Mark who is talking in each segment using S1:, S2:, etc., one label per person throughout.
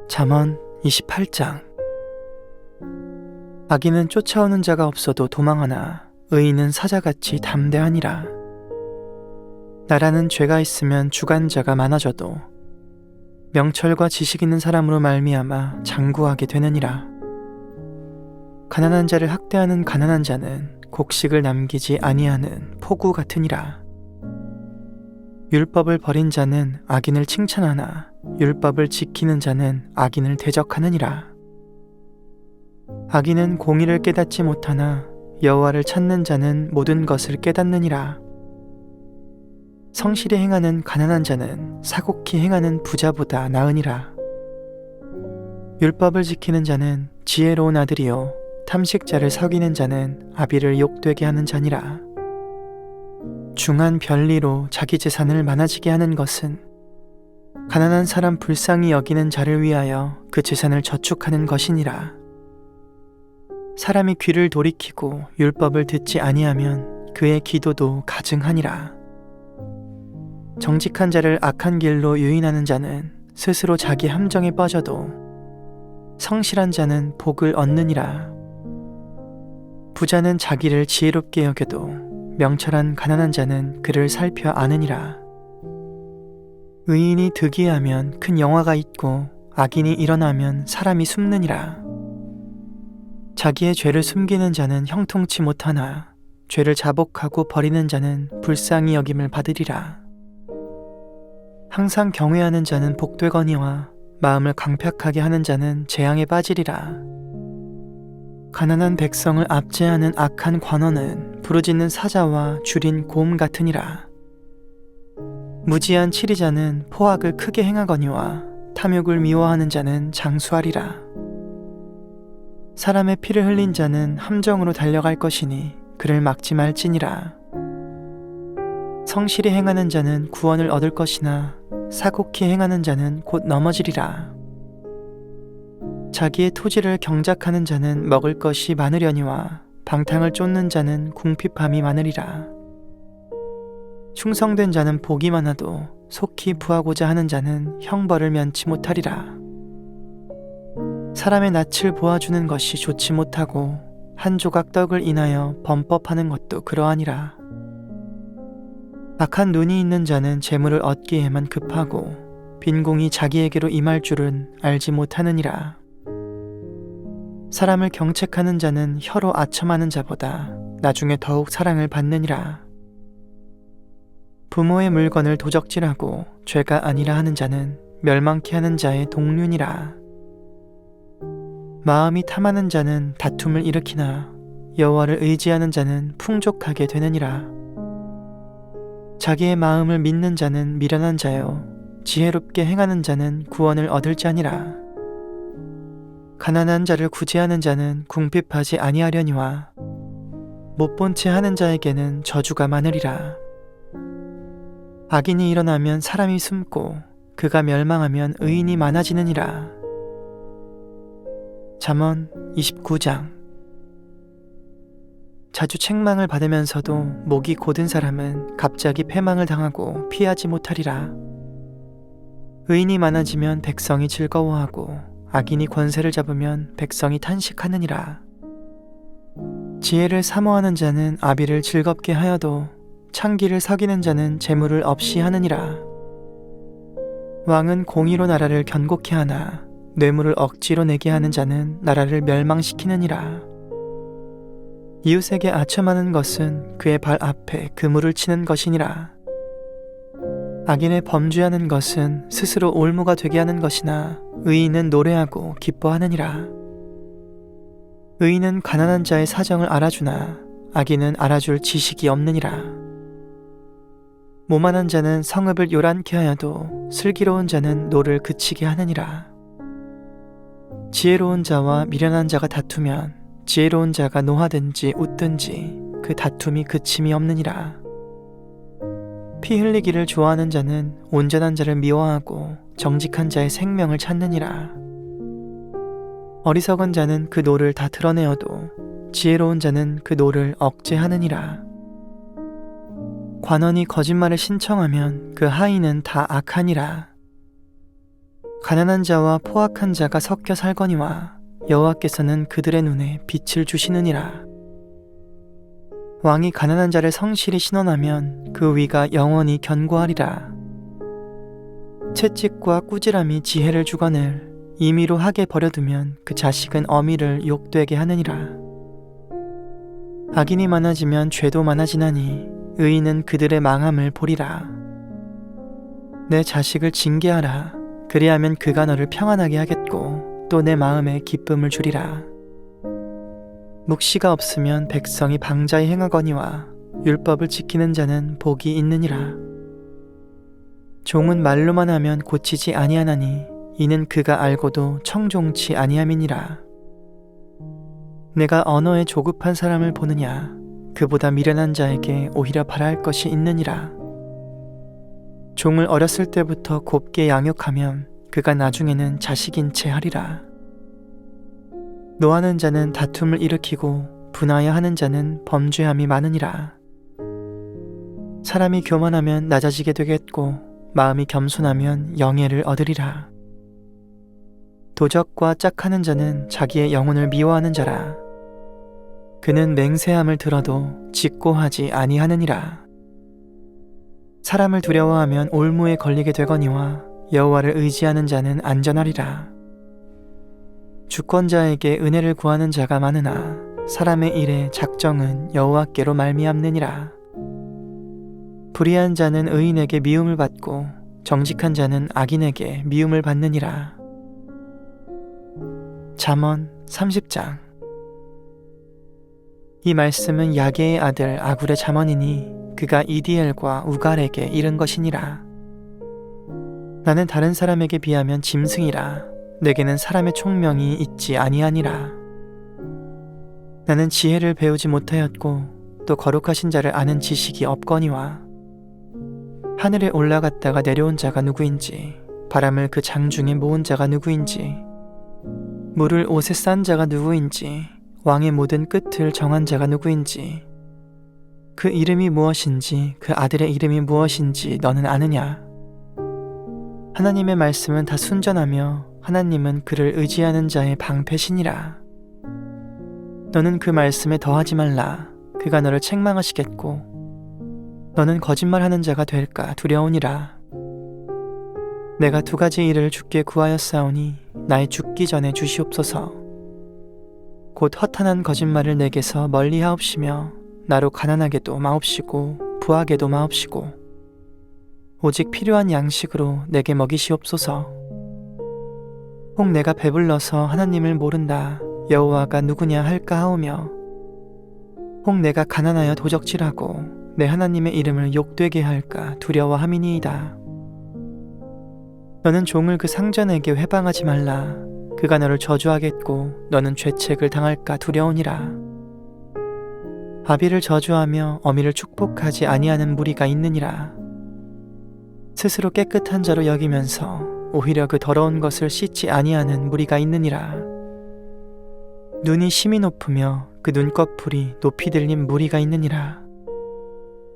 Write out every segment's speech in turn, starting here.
S1: 잠언 28장. 악인은 쫓아오는 자가 없어도 도망하나 의인은 사자같이 담대하니라. 나라는 죄가 있으면 주관자가 많아져도 명철과 지식 있는 사람으로 말미암아 장구하게 되느니라. 가난한 자를 학대하는 가난한 자는 곡식을 남기지 아니하는 폭우 같으니라. 율법을 버린 자는 악인을 칭찬하나 율법을 지키는 자는 악인을 대적하느니라. 악인은 공의를 깨닫지 못하나 여호와를 찾는 자는 모든 것을 깨닫느니라. 성실히 행하는 가난한 자는 사곡히 행하는 부자보다 나으니라. 율법을 지키는 자는 지혜로운 아들이요 탐식자를 속이는 자는 아비를 욕되게 하는 자니라. 중한 별리로 자기 재산을 많아지게 하는 것은 가난한 사람 불쌍히 여기는 자를 위하여 그 재산을 저축하는 것이니라. 사람이 귀를 돌이키고 율법을 듣지 아니하면 그의 기도도 가증하니라. 정직한 자를 악한 길로 유인하는 자는 스스로 자기 함정에 빠져도 성실한 자는 복을 얻느니라. 부자는 자기를 지혜롭게 여겨도 명철한 가난한 자는 그를 살펴 아느니라. 의인이 득이하면 큰 영화가 있고 악인이 일어나면 사람이 숨느니라. 자기의 죄를 숨기는 자는 형통치 못하나 죄를 자복하고 버리는 자는 불쌍히 여김을 받으리라. 항상 경외하는 자는 복되거니와 마음을 강팍하게 하는 자는 재앙에 빠지리라. 가난한 백성을 압제하는 악한 관원은 부르짖는 사자와 줄인 곰 같으니라. 무지한 치리자는 포악을 크게 행하거니와 탐욕을 미워하는 자는 장수하리라. 사람의 피를 흘린 자는 함정으로 달려갈 것이니 그를 막지 말지니라. 성실히 행하는 자는 구원을 얻을 것이나 사곡히 행하는 자는 곧 넘어지리라. 자기의 토지를 경작하는 자는 먹을 것이 많으려니와 방탕을 쫓는 자는 궁핍함이 많으리라. 충성된 자는 복이 많아도 속히 부하고자 하는 자는 형벌을 면치 못하리라. 사람의 낯을 보아주는 것이 좋지 못하고 한 조각 떡을 인하여 범법하는 것도 그러하니라. 악한 눈이 있는 자는 재물을 얻기에만 급하고 빈공이 자기에게로 임할 줄은 알지 못하느니라. 사람을 경책하는 자는 혀로 아첨하는 자보다 나중에 더욱 사랑을 받느니라. 부모의 물건을 도적질하고 죄가 아니라 하는 자는 멸망케 하는 자의 동륜이라. 마음이 탐하는 자는 다툼을 일으키나 여호와를 의지하는 자는 풍족하게 되느니라. 자기의 마음을 믿는 자는 미련한 자요 지혜롭게 행하는 자는 구원을 얻을 자니라. 가난한 자를 구제하는 자는 궁핍하지 아니하려니와 못본 채 하는 자에게는 저주가 많으리라. 악인이 일어나면 사람이 숨고 그가 멸망하면 의인이 많아지느니라. 잠언 29장. 자주 책망을 받으면서도 목이 곧은 사람은 갑자기 패망을 당하고 피하지 못하리라. 의인이 많아지면 백성이 즐거워하고 악인이 권세를 잡으면 백성이 탄식하느니라. 지혜를 사모하는 자는 아비를 즐겁게 하여도 창기를 사귀는 자는 재물을 없이 하느니라. 왕은 공의로 나라를 견고케 하나 뇌물을 억지로 내게 하는 자는 나라를 멸망시키느니라. 이웃에게 아첨하는 것은 그의 발 앞에 그물을 치는 것이니라. 악인의 범죄하는 것은 스스로 올무가 되게 하는 것이나 의인은 노래하고 기뻐하느니라. 의인은 가난한 자의 사정을 알아주나 악인은 알아줄 지식이 없느니라. 모만한 자는 성읍을 요란케 하여도 슬기로운 자는 노를 그치게 하느니라. 지혜로운 자와 미련한 자가 다투면 지혜로운 자가 노하든지 웃든지 그 다툼이 그침이 없느니라. 피 흘리기를 좋아하는 자는 온전한 자를 미워하고 정직한 자의 생명을 찾느니라. 어리석은 자는 그 노를 다 드러내어도 지혜로운 자는 그 노를 억제하느니라. 관원이 거짓말을 신청하면 그 하인은 다 악하니라. 가난한 자와 포악한 자가 섞여 살거니와 여호와께서는 그들의 눈에 빛을 주시느니라. 왕이 가난한 자를 성실히 신원하면 그 위가 영원히 견고하리라. 채찍과 꾸지람이 지혜를 주거늘 임의로 하게 버려두면 그 자식은 어미를 욕되게 하느니라. 악인이 많아지면 죄도 많아지나니 의인은 그들의 망함을 보리라. 내 자식을 징계하라. 그리하면 그가 너를 평안하게 하겠고 또 내 마음에 기쁨을 주리라. 묵시가 없으면 백성이 방자히 행하거니와 율법을 지키는 자는 복이 있느니라. 종은 말로만 하면 고치지 아니하나니 이는 그가 알고도 청종치 아니함이니라. 내가 언어에 조급한 사람을 보느냐? 그보다 미련한 자에게 오히려 바랄 것이 있느니라. 종을 어렸을 때부터 곱게 양육하면 그가 나중에는 자식인 채 하리라. 노하는 자는 다툼을 일으키고 분하여 하는 자는 범죄함이 많으니라. 사람이 교만하면 낮아지게 되겠고 마음이 겸손하면 영예를 얻으리라. 도적과 짝하는 자는 자기의 영혼을 미워하는 자라. 그는 맹세함을 들어도 직고하지 아니하느니라. 사람을 두려워하면 올무에 걸리게 되거니와 여호와를 의지하는 자는 안전하리라. 주권자에게 은혜를 구하는 자가 많으나 사람의 일에 작정은 여호와께로 말미암느니라. 불의한 자는 의인에게 미움을 받고 정직한 자는 악인에게 미움을 받느니라. 잠언 30장. 이 말씀은 야게의 아들 아굴의 잠언이니 그가 이디엘과 우갈에게 이른 것이니라. 나는 다른 사람에게 비하면 짐승이라. 내게는 사람의 총명이 있지 아니하니라. 나는 지혜를 배우지 못하였고 또 거룩하신 자를 아는 지식이 없거니와 하늘에 올라갔다가 내려온 자가 누구인지 바람을 그 장중에 모은 자가 누구인지 물을 옷에 싼 자가 누구인지 왕의 모든 끝을 정한 자가 누구인지 그 이름이 무엇인지 그 아들의 이름이 무엇인지 너는 아느냐? 하나님의 말씀은 다 순전하며 하나님은 그를 의지하는 자의 방패시니라. 너는 그 말씀에 더하지 말라. 그가 너를 책망하시겠고 너는 거짓말하는 자가 될까 두려우니라. 내가 두 가지 일을 주께 구하였사오니 나의 죽기 전에 주시옵소서. 곧 허탄한 거짓말을 내게서 멀리하옵시며 나로 가난하게도 마옵시고 부하게도 마옵시고 오직 필요한 양식으로 내게 먹이시옵소서. 혹 내가 배불러서 하나님을 모른다 여호와가 누구냐 할까 하오며 혹 내가 가난하여 도적질하고 내 하나님의 이름을 욕되게 할까 두려워함이니이다. 너는 종을 그 상전에게 회방하지 말라. 그가 너를 저주하겠고 너는 죄책을 당할까 두려우니라. 아비를 저주하며 어미를 축복하지 아니하는 무리가 있느니라. 스스로 깨끗한 자로 여기면서 오히려 그 더러운 것을 씻지 아니하는 무리가 있느니라. 눈이 심히 높으며 그 눈꺼풀이 높이 들린 무리가 있느니라.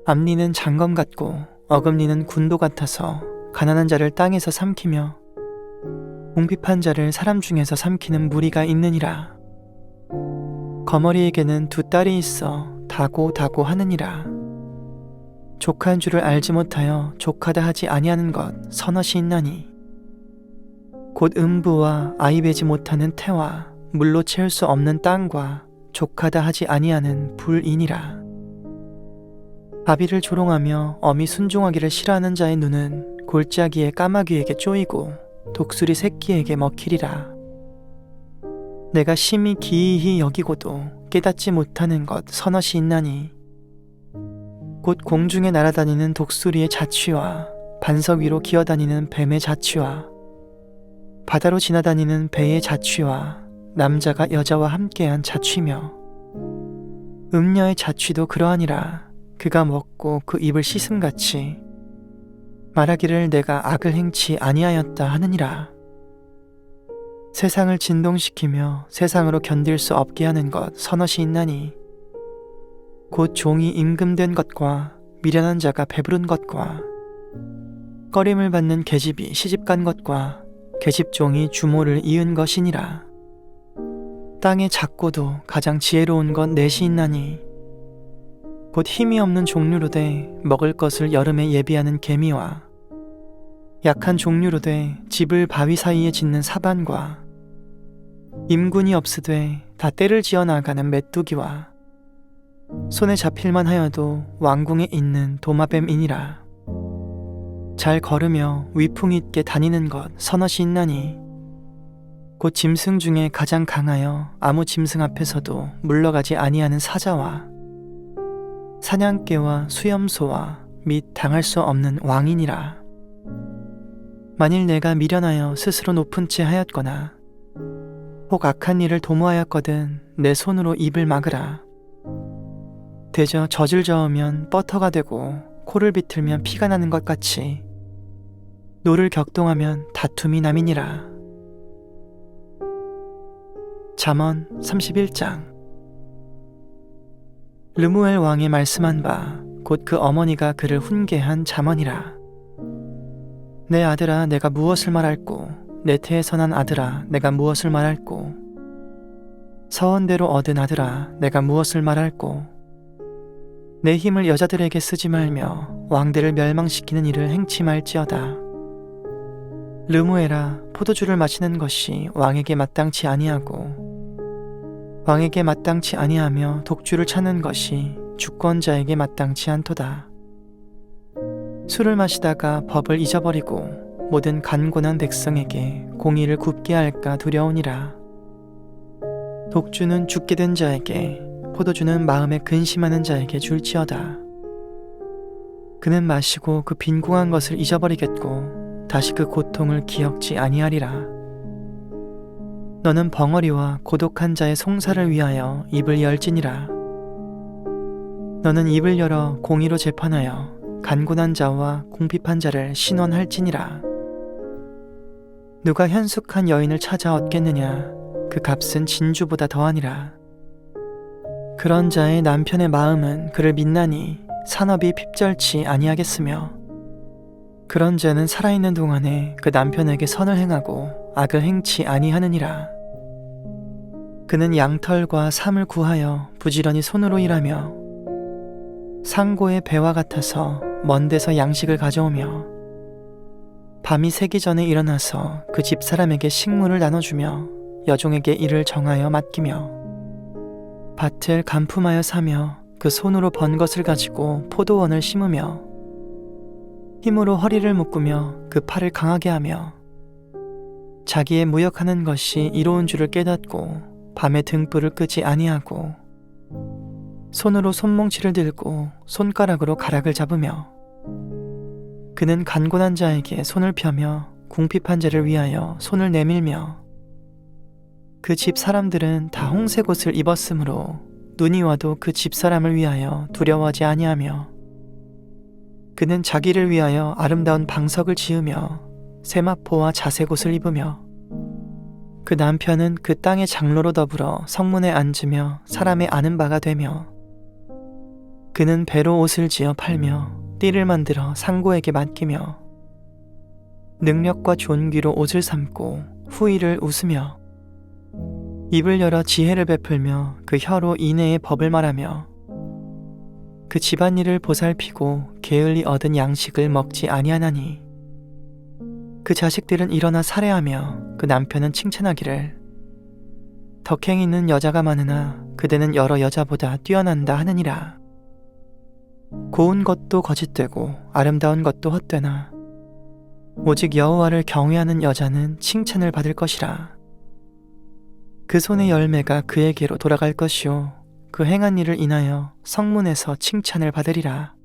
S1: 앞니는 장검 같고 어금니는 군도 같아서 가난한 자를 땅에서 삼키며 궁핍한 자를 사람 중에서 삼키는 무리가 있느니라. 거머리에게는 두 딸이 있어 다고 하느니라. 족한 줄을 알지 못하여 족하다 하지 아니하는 것 서너시 있나니 곧 음부와 아이 베지 못하는 태와 물로 채울 수 없는 땅과 족하다 하지 아니하는 불이니라. 아비를 조롱하며 어미 순종하기를 싫어하는 자의 눈은 골짜기의 까마귀에게 쪼이고 독수리 새끼에게 먹히리라. 내가 심히 기이히 여기고도 깨닫지 못하는 것 서너시 있나니 곧 공중에 날아다니는 독수리의 자취와 반석 위로 기어다니는 뱀의 자취와 바다로 지나다니는 배의 자취와 남자가 여자와 함께한 자취며 음녀의 자취도 그러하니라. 그가 먹고 그 입을 씻음같이 말하기를 내가 악을 행치 아니하였다 하느니라. 세상을 진동시키며 세상으로 견딜 수 없게 하는 것 서너시 있나니 곧 종이 임금된 것과 미련한 자가 배부른 것과 꺼림을 받는 계집이 시집간 것과 계집종이 주모를 이은 것이니라. 땅의 작고도 가장 지혜로운 것 넷이 있나니 곧 힘이 없는 종류로 돼 먹을 것을 여름에 예비하는 개미와 약한 종류로 돼 집을 바위 사이에 짓는 사반과 임군이 없으되 다 때를 지어 나가는 메뚜기와 손에 잡힐만 하여도 왕궁에 있는 도마뱀이니라. 잘 걸으며 위풍이 있게 다니는 것 서너시 있나니 곧 짐승 중에 가장 강하여 아무 짐승 앞에서도 물러가지 아니하는 사자와 사냥개와 수염소와 및 당할 수 없는 왕이니라. 만일 내가 미련하여 스스로 높은 채 하였거나 혹 악한 일을 도모하였거든 내 손으로 입을 막으라. 대저 젖을 저으면 뻐터가 되고 코를 비틀면 피가 나는 것 같이 노를 격동하면 다툼이 남이니라. 잠언 31장. 르무엘 왕이 말씀한 바 곧 그 어머니가 그를 훈계한 잠언이라. 내 아들아 내가 무엇을 말할꼬, 내 태에서 난 아들아 내가 무엇을 말할꼬, 서원대로 얻은 아들아 내가 무엇을 말할꼬. 내 힘을 여자들에게 쓰지 말며 왕들을 멸망시키는 일을 행치 말지어다. 르무엘아 포도주를 마시는 것이 왕에게 마땅치 아니하고 왕에게 마땅치 아니하며 독주를 찾는 것이 주권자에게 마땅치 않도다. 술을 마시다가 법을 잊어버리고 모든 간곤한 백성에게 공의를 굽게 할까 두려우니라. 독주는 죽게 된 자에게, 포도주는 마음에 근심하는 자에게 줄지어다. 그는 마시고 그 빈궁한 것을 잊어버리겠고 다시 그 고통을 기억지 아니하리라. 너는 벙어리와 고독한 자의 송사를 위하여 입을 열지니라. 너는 입을 열어 공의로 재판하여 간곤한 자와 궁핍한 자를 신원할지니라. 누가 현숙한 여인을 찾아 얻겠느냐, 그 값은 진주보다 더하니라. 그런 자의 남편의 마음은 그를 믿나니 산업이 핍절치 아니하겠으며 그런 자는 살아있는 동안에 그 남편에게 선을 행하고 악을 행치 아니하느니라. 그는 양털과 삼을 구하여 부지런히 손으로 일하며 상고의 배와 같아서 먼 데서 양식을 가져오며 밤이 새기 전에 일어나서 그 집사람에게 식물을 나눠주며 여종에게 일을 정하여 맡기며 밭을 간품하여 사며 그 손으로 번 것을 가지고 포도원을 심으며 힘으로 허리를 묶으며 그 팔을 강하게 하며 자기의 무역하는 것이 이로운 줄을 깨닫고 밤에 등불을 끄지 아니하고 손으로 손뭉치를 들고 손가락으로 가락을 잡으며 그는 간곤한 자에게 손을 펴며 궁핍한 자를 위하여 손을 내밀며 그 집 사람들은 다 홍색 옷을 입었으므로 눈이 와도 그 집 사람을 위하여 두려워하지 아니하며 그는 자기를 위하여 아름다운 방석을 지으며 세마포와 자색 옷을 입으며 그 남편은 그 땅의 장로로 더불어 성문에 앉으며 사람의 아는 바가 되며 그는 배로 옷을 지어 팔며 띠를 만들어 상고에게 맡기며 능력과 존귀로 옷을 삼고 후일을 웃으며 입을 열어 지혜를 베풀며 그 혀로 인애의 법을 말하며 그 집안일을 보살피고 게을리 얻은 양식을 먹지 아니하나니 그 자식들은 일어나 살해하며 그 남편은 칭찬하기를 덕행 있는 여자가 많으나 그대는 여러 여자보다 뛰어난다 하느니라. 고운 것도 거짓되고 아름다운 것도 헛되나 오직 여호와를 경외하는 여자는 칭찬을 받을 것이라. 그 손의 열매가 그에게로 돌아갈 것이요 그 행한 일을 인하여 성문에서 칭찬을 받으리라.